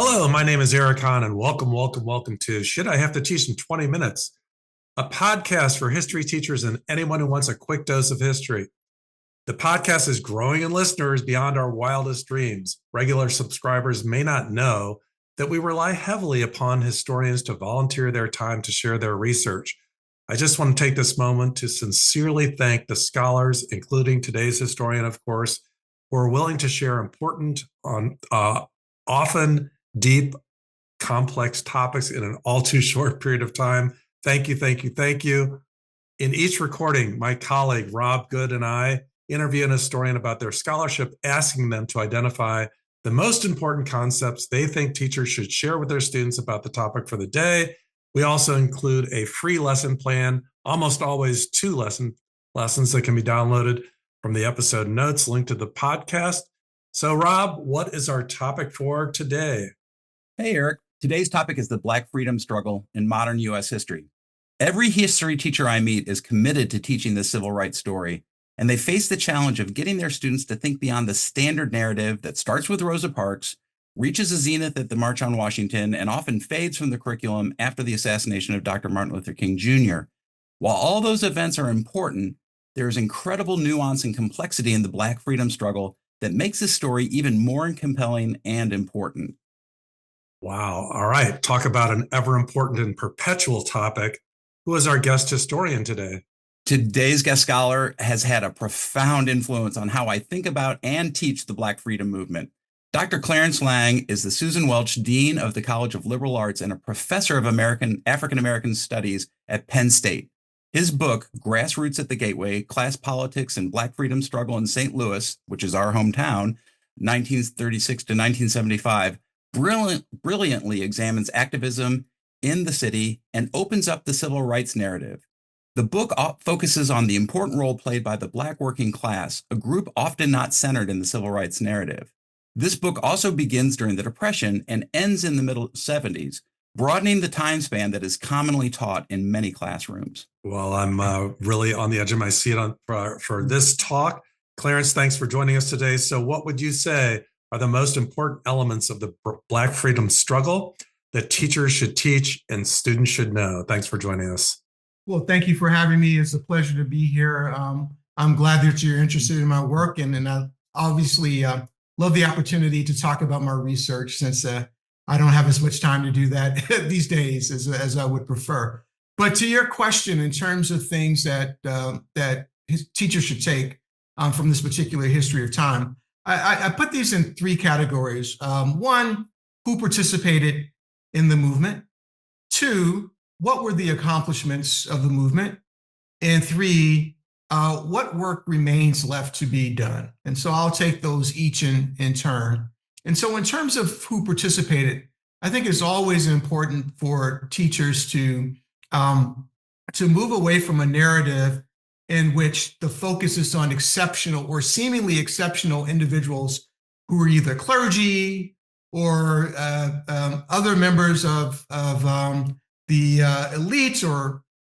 Hello, my name is Eric Hahn, and welcome to Should I Have to Teach in 20 Minutes, a podcast for history teachers and anyone who wants a quick dose of history. The podcast is growing in listeners beyond our wildest dreams. Regular subscribers may not know that we rely heavily upon historians to volunteer their time to share their research. I just want to take this moment to sincerely thank the scholars, including today's historian, of course, who are willing to share important, often deep, complex topics in an all too short period of time. Thank you. In each recording, my colleague Rob Good and I interview an historian about their scholarship, asking them to identify the most important concepts they think teachers should share with their students about the topic for the day. We also include a free lesson plan, almost always two lessons that can be downloaded from the episode notes linked to the podcast. So, Rob, what is our topic for today? Hey, Eric. Today's topic is the Black freedom struggle in modern U.S. history. Every history teacher I meet is committed to teaching the civil rights story, and they face the challenge of getting their students to think beyond the standard narrative that starts with Rosa Parks, reaches a zenith at the March on Washington, and often fades from the curriculum after the assassination of Dr. Martin Luther King Jr. While all those events are important, there is incredible nuance and complexity in the Black freedom struggle that makes this story even more compelling and important. Wow. All right. Talk about an ever important and perpetual topic. Who is our guest historian today? Today's guest scholar has had a profound influence on how I think about and teach the Black freedom movement. Dr. Clarence Lang is the Susan Welch Dean of the College of Liberal Arts and a professor of African American Studies at Penn State. His book, Grassroots at the Gateway, Class Politics and Black Freedom Struggle in St. Louis, which is our hometown, 1936 to 1975, brilliantly examines activism in the city and opens up the civil rights narrative. The book focuses on the important role played by the Black working class, a group often not centered in the civil rights narrative. This book also begins during the Depression and ends in the middle 70s, broadening the time span that is commonly taught in many classrooms. Well, I'm really on the edge of my seat for this talk. Clarence, thanks for joining us today. So what would you say are the most important elements of the Black freedom struggle that teachers should teach and students should know? Thanks for joining us. Well, thank you for having me. It's a pleasure to be here. I'm glad that you're interested in my work, and I obviously love the opportunity to talk about my research, since I don't have as much time to do that these days as I would prefer. But to your question, in terms of things that teachers should take from this particular history of time, I put these in three categories. One, who participated in the movement? Two, what were the accomplishments of the movement? And three, what work remains left to be done? And so I'll take those each in turn. And so in terms of who participated, I think it's always important for teachers to move away from a narrative in which the focus is on exceptional or seemingly exceptional individuals who are either clergy or other members of the elites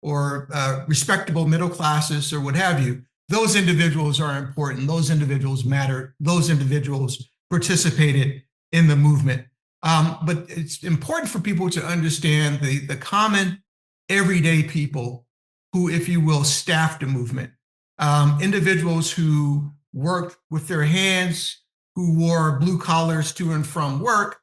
or respectable middle classes or what have you. Those individuals are important. Those individuals matter. Those individuals participated in the movement. But it's important for people to understand the common everyday people who, if you will, staffed the movement. Individuals who worked with their hands, who wore blue collars to and from work,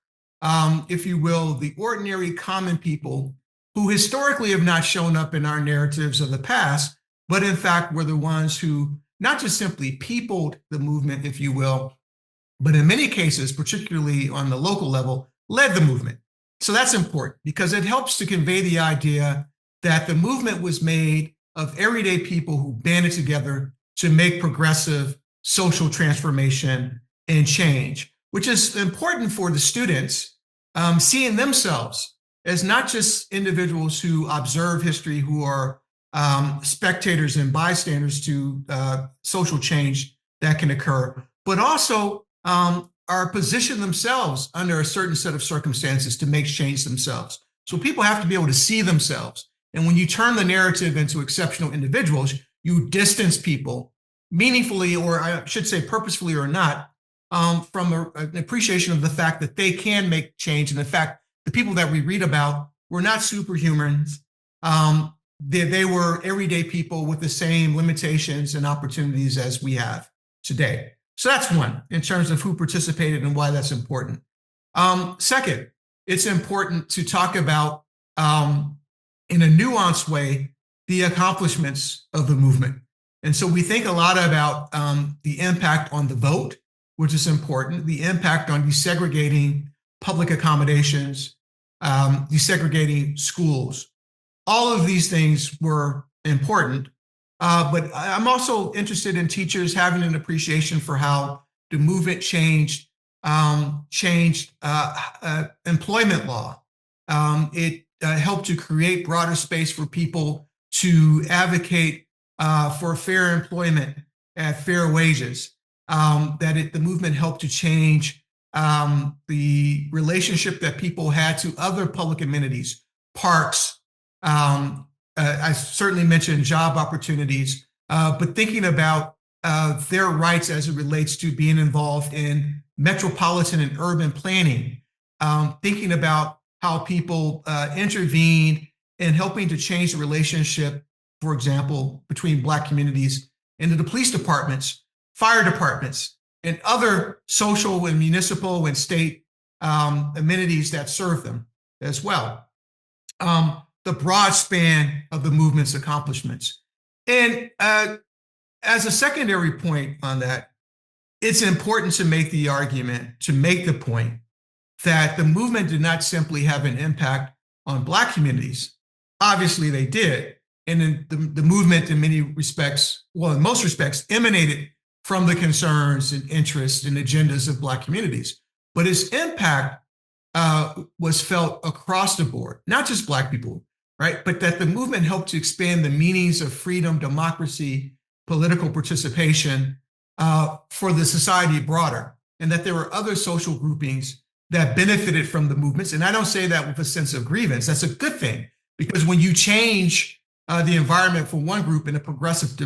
if you will, the ordinary common people who historically have not shown up in our narratives of the past, but in fact were the ones who not just simply peopled the movement, if you will, but in many cases, particularly on the local level, led the movement. So that's important because it helps to convey the idea that the movement was made of everyday people who banded together to make progressive social transformation and change, which is important for the students, seeing themselves as not just individuals who observe history, who are spectators and bystanders to social change that can occur, but also are positioned themselves under a certain set of circumstances to make change themselves. So people have to be able to see themselves. And when you turn the narrative into exceptional individuals, you distance people meaningfully, or I should say purposefully or not, from an appreciation of the fact that they can make change. And in fact, the people that we read about were not superhumans. They were everyday people with the same limitations and opportunities as we have today. So that's one in terms of who participated and why that's important. Second, it's important to talk about, in a nuanced way, the accomplishments of the movement. And so we think a lot about the impact on the vote, which is important, the impact on desegregating public accommodations, desegregating schools. All of these things were important, but I'm also interested in teachers having an appreciation for how the movement changed employment law. It helped to create broader space for people to advocate for fair employment at fair wages. The movement helped to change the relationship that people had to other public amenities, parks. I certainly mentioned job opportunities, but thinking about their rights as it relates to being involved in metropolitan and urban planning, thinking about how people intervened in helping to change the relationship, for example, between Black communities and the police departments, fire departments, and other social and municipal and state amenities that serve them as well. The broad span of the movement's accomplishments. And as a secondary point on that, it's important to make the argument, to make the point that the movement did not simply have an impact on Black communities. Obviously they did. And the movement in many respects, well, in most respects, emanated from the concerns and interests and agendas of Black communities. But its impact was felt across the board, not just Black people, right? But that the movement helped to expand the meanings of freedom, democracy, political participation for the society broader, and that there were other social groupings that benefited from the movements. And I don't say that with a sense of grievance. That's a good thing, because when you change the environment for one group in a progressive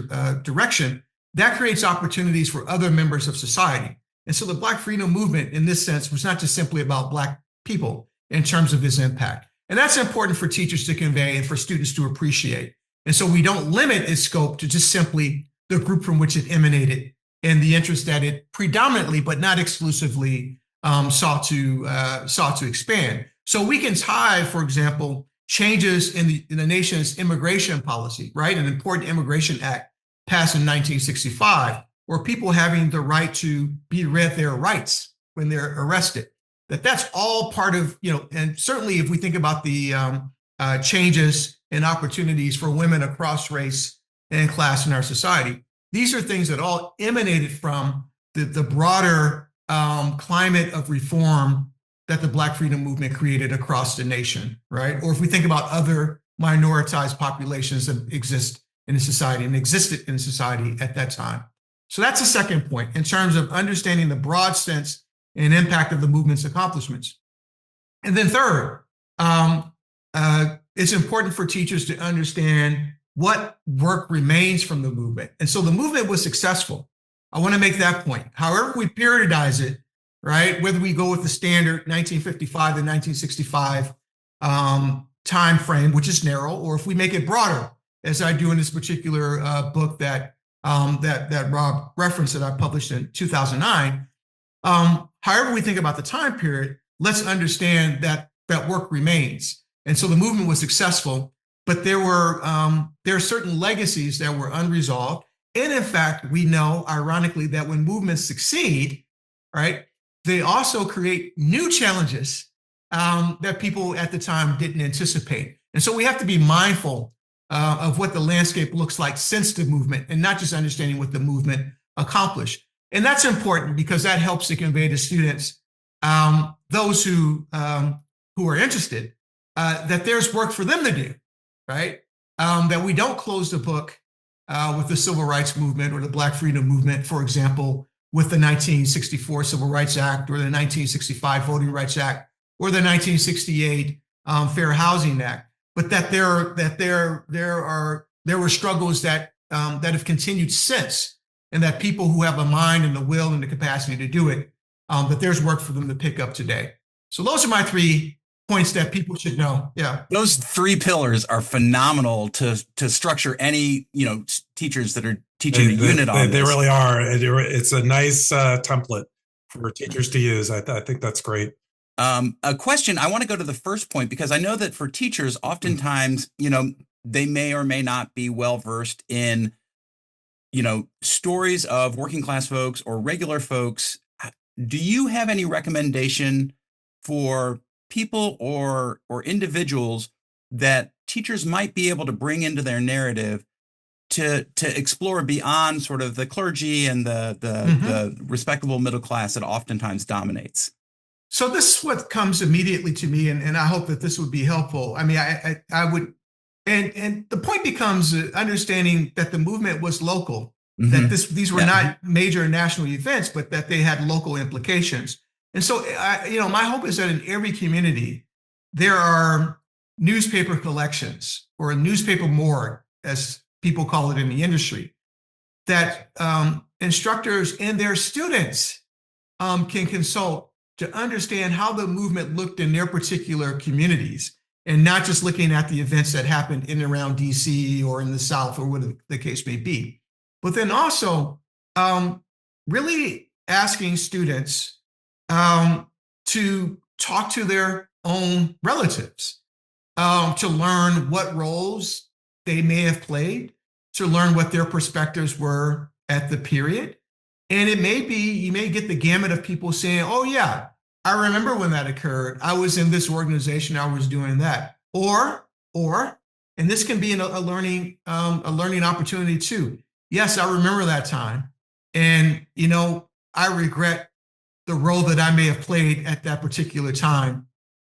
direction, that creates opportunities for other members of society. And so the Black freedom movement, in this sense, was not just simply about Black people in terms of its impact. And that's important for teachers to convey and for students to appreciate. And so we don't limit its scope to just simply the group from which it emanated and the interest that it predominantly, but not exclusively, sought to expand. So we can tie, for example, changes in the nation's immigration policy, right? An important immigration act passed in 1965, or people having the right to be read their rights when they're arrested. That's all part of, and certainly if we think about the changes and opportunities for women across race and class in our society, these are things that all emanated from the broader climate of reform that the Black freedom movement created across the nation, right? Or if we think about other minoritized populations that exist in a society and existed in society at that time. So that's a second point in terms of understanding the broad sense and impact of the movement's accomplishments. And then third, it's important for teachers to understand what work remains from the movement. And so the movement was successful. I want to make that point. However we periodize it, right, whether we go with the standard 1955 to 1965 time frame, which is narrow, or if we make it broader, as I do in this particular book that Rob referenced that I published in 2009. However we think about the time period, let's understand that work remains. And so the movement was successful, but there are certain legacies that were unresolved. And in fact, we know, ironically, that when movements succeed, right, they also create new challenges that people at the time didn't anticipate. And so we have to be mindful of what the landscape looks like since the movement, and not just understanding what the movement accomplished. And that's important because that helps to convey to students, those who are interested, that there's work for them to do, right? That we don't close the book with the Civil Rights Movement or the Black Freedom Movement, for example, with the 1964 Civil Rights Act or the 1965 Voting Rights Act or the 1968 Fair Housing Act, but that there were struggles that have continued since, and that people who have a mind and the will and the capacity to do it that there's work for them to pick up today. So those are my 3 points that people should know. Yeah. Those 3 pillars are phenomenal to structure any, teachers that are teaching a unit on They this. really are. It's a nice template for teachers to use. I think that's great. A question, I want to go to the first point, because I know that for teachers, oftentimes, they may or may not be well versed in, stories of working class folks or regular folks. Do you have any recommendation for people or individuals that teachers might be able to bring into their narrative to explore beyond sort of the clergy and the respectable middle class that oftentimes dominates? So this is what comes immediately to me, and I hope that this would be helpful. I mean, I would, and the point becomes understanding that the movement was local, that these were not major national events, but that they had local implications. And so, my hope is that in every community, there are newspaper collections, or a newspaper morgue, as people call it in the industry, that instructors and their students can consult to understand how the movement looked in their particular communities, and not just looking at the events that happened in and around DC or in the South, or whatever the case may be. But then also really asking students to talk to their own relatives, to learn what roles they may have played, to learn what their perspectives were at the period. And it may be, you may get the gamut of people saying, oh yeah, I remember when that occurred. I was in this organization, I was doing that. Or, and this can be a learning opportunity too. Yes, I remember that time. And, I regret the role that I may have played at that particular time.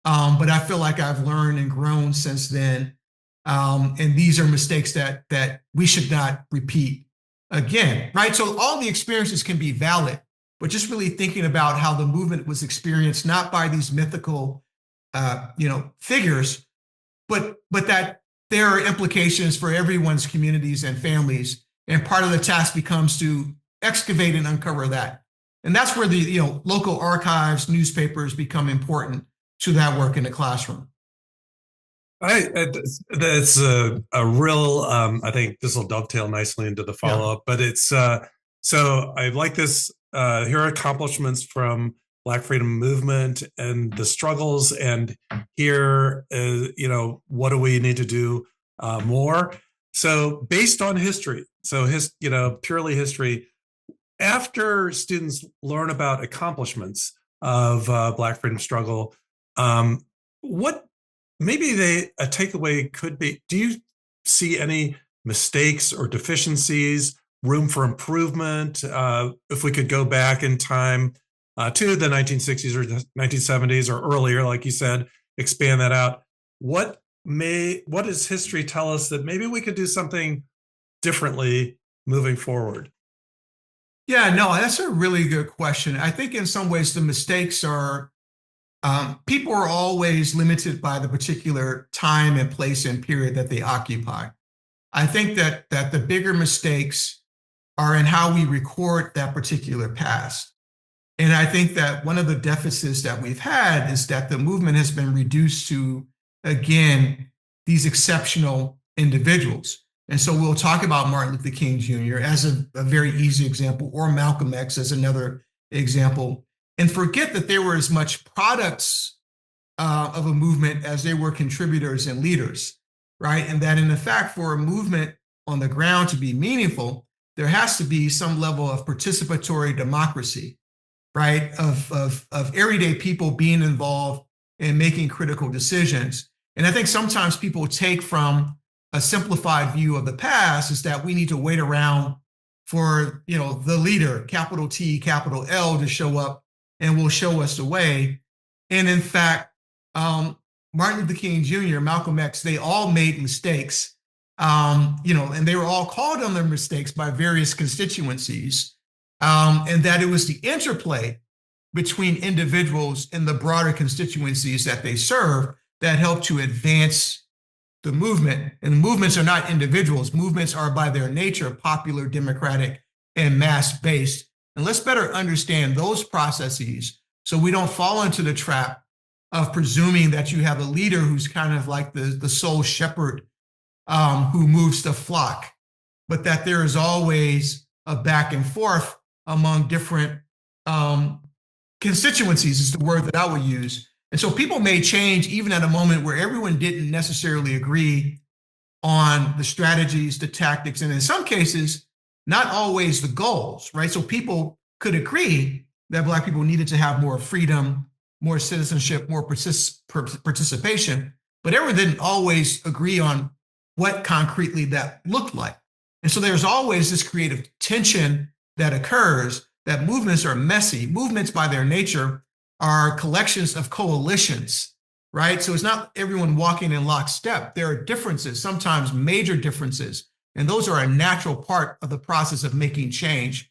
But I feel like I've learned and grown since then. And these are mistakes that we should not repeat again, right? So all the experiences can be valid, but just really thinking about how the movement was experienced, not by these mythical, figures, but that there are implications for everyone's communities and families. And part of the task becomes to excavate and uncover that. And that's where the local archives, newspapers become important to that work in the classroom. That's a real, I think this will dovetail nicely into the follow-up, but it's, so I like this, here are accomplishments from Black freedom movement and the struggles, and here, what do we need to do more? So based on history, purely history, after students learn about accomplishments of Black freedom struggle, what maybe a takeaway could be, do you see any mistakes or deficiencies, room for improvement? If we could go back in time to the 1960s or 1970s or earlier, like you said, expand that out. What does history tell us that maybe we could do something differently moving forward? Yeah, no, that's a really good question. I think in some ways the mistakes are, people are always limited by the particular time and place and period that they occupy. I think that the bigger mistakes are in how we record that particular past. And I think that one of the deficits that we've had is that the movement has been reduced to, again, these exceptional individuals. And so we'll talk about Martin Luther King Jr. as a very easy example, or Malcolm X as another example, and forget that they were as much products of a movement as they were contributors and leaders, right? And that in fact, for a movement on the ground to be meaningful, there has to be some level of participatory democracy, right? Of everyday people being involved in making critical decisions. And I think sometimes people take from a simplified view of the past is that we need to wait around for, the leader, capital T, capital L, to show up and will show us the way. And in fact, Martin Luther King Jr., Malcolm X, they all made mistakes, and they were all called on their mistakes by various constituencies, and that it was the interplay between individuals and the broader constituencies that they serve that helped to advance the movement. And movements are not individuals. Movements are by their nature popular, democratic, and mass-based. And let's better understand those processes so we don't fall into the trap of presuming that you have a leader who's kind of like the sole shepherd who moves the flock, but that there is always a back and forth among different constituencies is the word that I would use. And so people may change even at a moment where everyone didn't necessarily agree on the strategies, the tactics, and in some cases, not always the goals, right? So people could agree that Black people needed to have more freedom, more citizenship, more participation, but everyone didn't always agree on what concretely that looked like. And so there's always this creative tension that occurs, that movements are messy. Movements by their nature are collections of coalitions, right? So it's not everyone walking in lockstep. There are differences, sometimes major differences, and those are a natural part of the process of making change.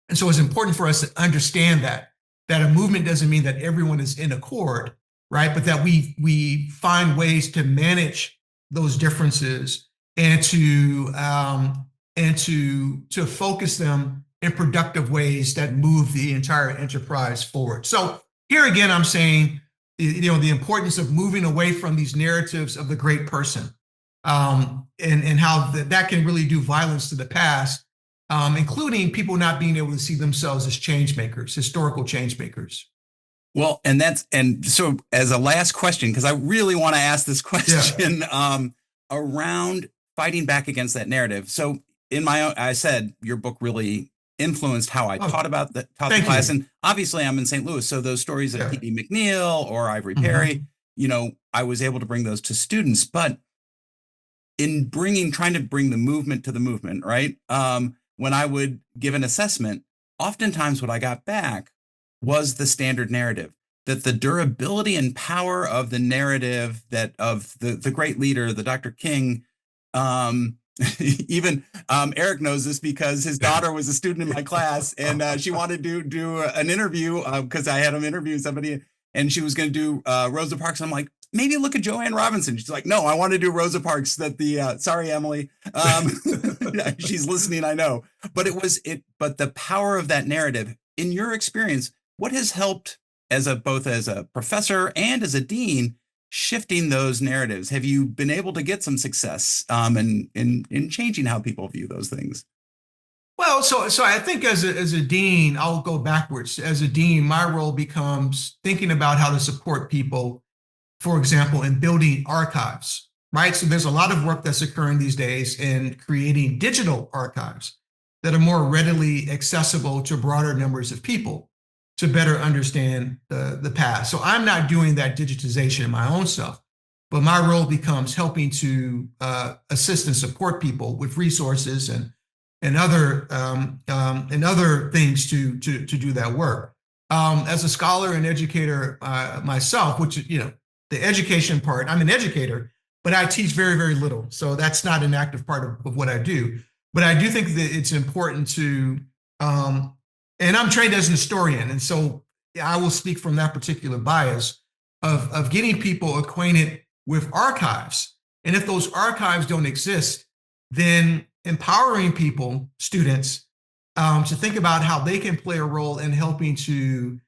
And so it's important for us to understand that a movement doesn't mean that everyone is in accord, right? But that we find ways to manage those differences and to focus them in productive ways that move the entire enterprise forward. So here again, I'm saying, the importance of moving away from these narratives of the great person, and how that can really do violence to the past, including people not being able to see themselves as change makers, historical change makers. Well, and so as a last question, because I really want to ask this question around fighting back against that narrative. So I said your book really influenced how I taught the class. And obviously I'm in St. Louis. So those stories of T.B. McNeil or Ivory Perry, I was able to bring those to students. But in trying to bring the movement to the movement, right? When I would give an assessment, oftentimes what I got back was the standard narrative, that the durability and power of the narrative that of the great leader, the Dr. King, even Eric knows this because his daughter was a student in my class, and she wanted to do an interview because I had him interview somebody, and she was going to do Rosa Parks. I'm like, maybe look at Joanne Robinson. She's like, no, I want to do Rosa Parks. Sorry, Emily. She's listening, I know. But but the power of that narrative, in your experience, what has helped both as a professor and as a dean, shifting those narratives? Have you been able to get some success in changing how people view those things? Well, so I think as a dean, I'll go backwards. As a dean, my role becomes thinking about how to support people, for example, in building archives, right? So there's a lot of work that's occurring these days in creating digital archives that are more readily accessible to broader numbers of people to better understand the past. So I'm not doing that digitization in my own self, but my role becomes helping to assist and support people with resources and other things to do that work. As a scholar and educator myself, which the education part, I'm an educator, but I teach very, very little. So that's not an active part of what I do. But I do think that it's important to, and I'm trained as an historian, and so I will speak from that particular bias of getting people acquainted with archives. And if those archives don't exist, then empowering people, students, to think about how they can play a role in helping to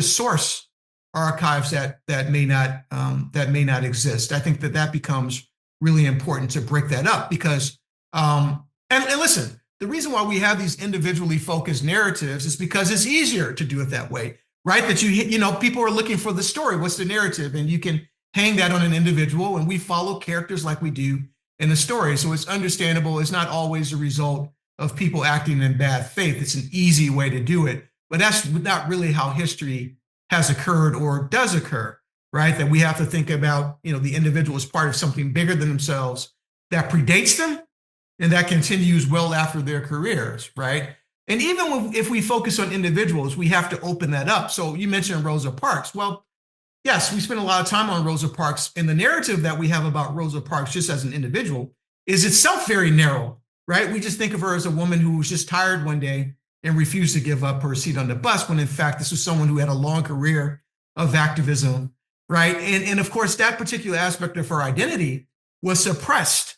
source archives that may not exist. I think that becomes really important to break that up because, and listen, the reason why we have these individually focused narratives is because it's easier to do it that way, right? That people are looking for the story. What's the narrative? And you can hang that on an individual, and we follow characters like we do in the story. So it's understandable. It's not always a result of people acting in bad faith. It's an easy way to do it, but that's not really how history has occurred or does occur, right? That we have to think about, the individual as part of something bigger than themselves that predates them and that continues well after their careers, right? And even if we focus on individuals, we have to open that up. So you mentioned Rosa Parks. Well, yes, we spend a lot of time on Rosa Parks, and the narrative that we have about Rosa Parks just as an individual is itself very narrow, right? We just think of her as a woman who was just tired one day and refused to give up her seat on the bus, when in fact, this was someone who had a long career of activism, right? And of course, that particular aspect of her identity was suppressed,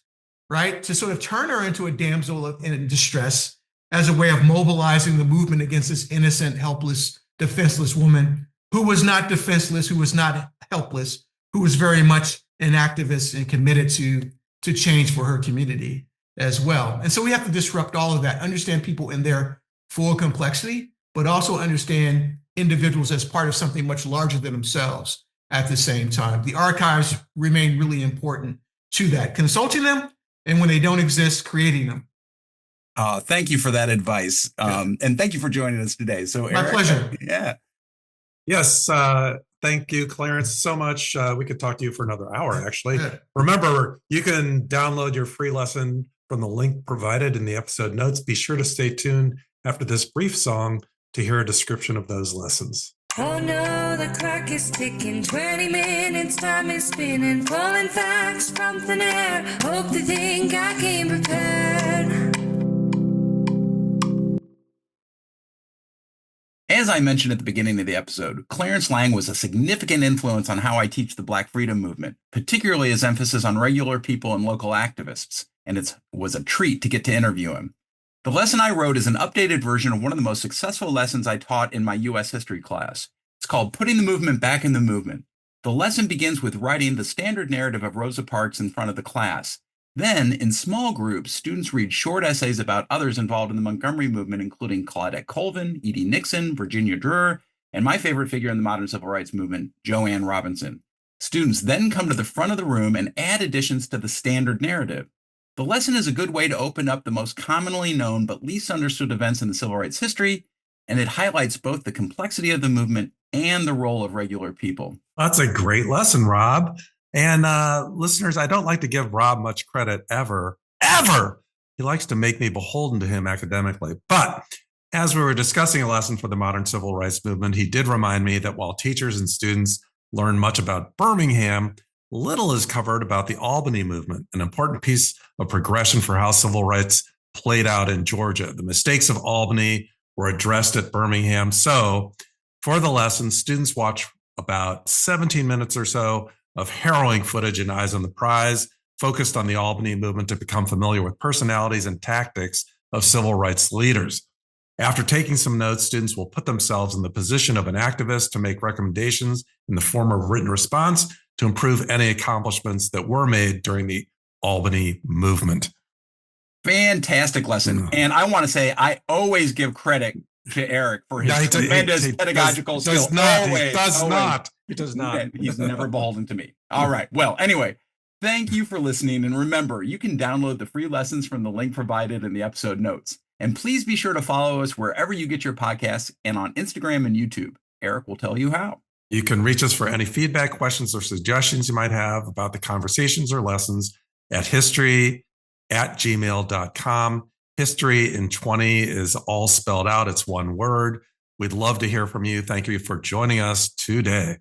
right? To sort of turn her into a damsel in distress as a way of mobilizing the movement against this innocent, helpless, defenseless woman who was not defenseless, who was not helpless, who was very much an activist and committed to change for her community as well. And so we have to disrupt all of that, understand people in their full complexity, but also understand individuals as part of something much larger than themselves at the same time. The archives remain really important to that, consulting them, and when they don't exist, creating them. Thank you for that advice. And thank you for joining us today. So, My pleasure. Yeah. Yes. Thank you, Clarence, so much. We could talk to you for another hour, actually. Yeah. Remember, you can download your free lesson from the link provided in the episode notes. Be sure to stay tuned after this brief song to hear a description of those lessons. Oh no, the clock is ticking, 20 minutes, time is spinning, pulling facts from thin air, hope they think I came prepared. As I mentioned at the beginning of the episode, Clarence Lang was a significant influence on how I teach the Black freedom movement, particularly his emphasis on regular people and local activists, and it was a treat to get to interview him. The lesson I wrote is an updated version of one of the most successful lessons I taught in my U.S. history class. It's called Putting the Movement Back in the Movement. The lesson begins with writing the standard narrative of Rosa Parks in front of the class. Then, in small groups, students read short essays about others involved in the Montgomery movement, including Claudette Colvin, Edie Nixon, Virginia Drewer, and my favorite figure in the modern civil rights movement, Joanne Robinson. Students then come to the front of the room and add additions to the standard narrative. The lesson is a good way to open up the most commonly known but least understood events in the civil rights history, and it highlights both the complexity of the movement and the role of regular people. That's a great lesson, Rob. And listeners, I don't like to give Rob much credit ever. He likes to make me beholden to him academically. But as we were discussing a lesson for the modern civil rights movement, he did remind me that while teachers and students learn much about Birmingham, little is covered about the Albany movement, an important piece of progression for how civil rights played out in Georgia. The mistakes of Albany were addressed at Birmingham. So for the lesson, students watch about 17 minutes or so of harrowing footage in Eyes on the Prize, focused on the Albany movement to become familiar with personalities and tactics of civil rights leaders. After taking some notes, students will put themselves in the position of an activist to make recommendations in the form of written response to improve any accomplishments that were made during the Albany movement. Fantastic lesson. And I want to say, I always give credit to Eric for his tremendous pedagogical skill. He does not. He's never beholden to me. All right. Well, anyway, thank you for listening. And remember, you can download the free lessons from the link provided in the episode notes. And please be sure to follow us wherever you get your podcasts and on Instagram and YouTube. Eric will tell you how. You can reach us for any feedback, questions, or suggestions you might have about the conversations or lessons at history@gmail.com. History in 20 is all spelled out. It's one word. We'd love to hear from you. Thank you for joining us today.